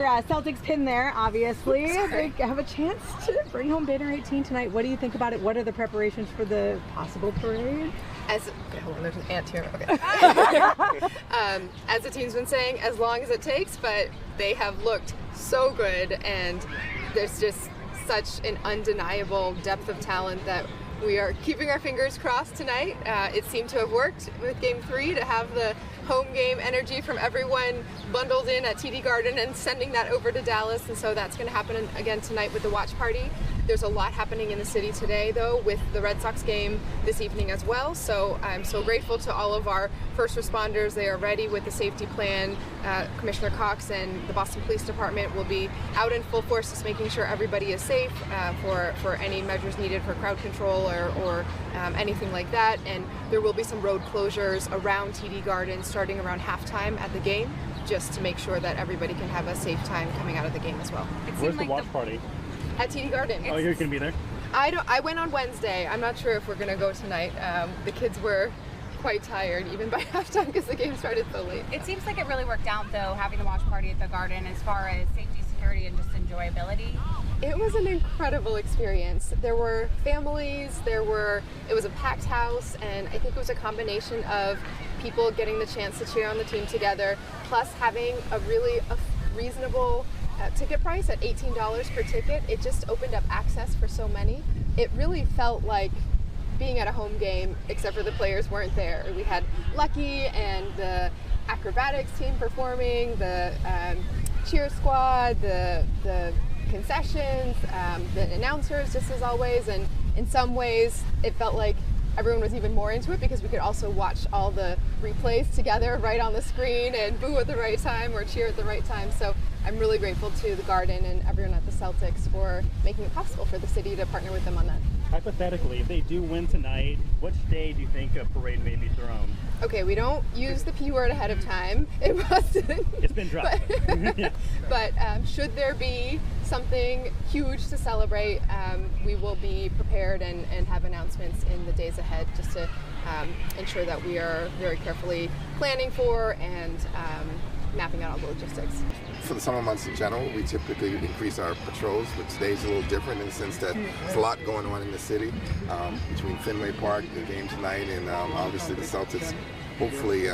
Celtics pin there, obviously. They have a chance to bring home banner 18 tonight. What do you think about it? What are the preparations for the possible parade? Hold on, there's an ant here. Okay. As the team's been saying, as long as it takes, but they have looked so good, and there's just such an undeniable depth of talent that we are keeping our fingers crossed tonight. It seemed to have worked with Game 3 to have the home game energy from everyone bundled in at TD Garden and sending that over to Dallas, and so that's going to happen again tonight with the watch party. There's a lot happening in the city today, though, with the Red Sox game this evening as well, so I'm so grateful to all of our first responders. They are ready with the safety plan. Commissioner Cox and the Boston Police Department will be out in full force just making sure everybody is safe for any measures needed for crowd control or anything like that, and there will be some road closures around TD Garden starting around halftime at the game, just to make sure that everybody can have a safe time coming out of the game as well. Where's the watch party? At TD Garden. Oh, you're gonna be there? I went on Wednesday. I'm not sure if we're gonna go tonight. The kids were quite tired, even by halftime, because the game started so late. It seems like it really worked out, though, having the watch party at the Garden as far as safety, security, and just enjoyability. It was an incredible experience. There were families, it was a packed house, and I think it was a combination of people getting the chance to cheer on the team together, plus having a reasonable ticket price at $18 per ticket. It just opened up access for so many. It really felt like being at a home game, except for the players weren't there. We had Lucky and the acrobatics team performing, the cheer squad, the concessions, the announcers, just as always, and in some ways it felt like everyone was even more into it because we could also watch all the replays together right on the screen and boo at the right time or cheer at the right time. So I'm really grateful to the Garden and everyone at the Celtics for making it possible for the city to partner with them on that. Hypothetically, if they do win tonight, which day do you think a parade may be thrown? Okay, we don't use the P word ahead of time. It's been dropped. But should there be something huge to celebrate, we will be prepared and have announcements in the days ahead just to ensure that we are very carefully planning for and mapping out all the logistics. For the summer months in general, we typically increase our patrols, but today's a little different in the sense that there's a lot going on in the city between Fenway Park, the game tonight, and obviously the Celtics. Hopefully,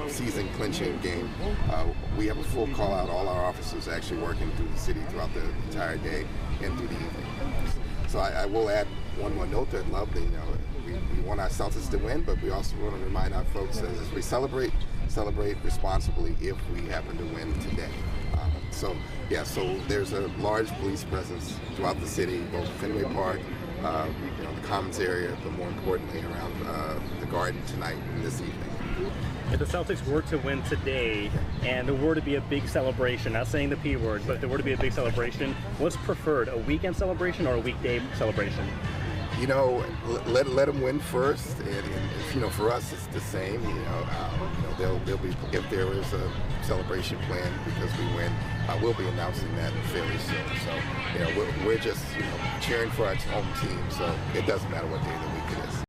season clinching game. We have a full call out. All our officers actually working through the city throughout the entire day and through the evening. So I will add one more note that lovely. We want our Celtics to win, but we also want to remind our folks that as we celebrate responsibly if we happen to win today. So there's a large police presence throughout the city, both Fenway Park, the Commons area, but more importantly around the Garden tonight and this evening. If the Celtics were to win today and there were to be a big celebration, not saying the P word, but if there were to be a big celebration, what's preferred, a weekend celebration or a weekday celebration? Let them win first, and for us it's the same. They'll be, if there is a celebration plan because we win, we'll be announcing that fairly soon. So we're just cheering for our home team. So it doesn't matter what day of the week it is.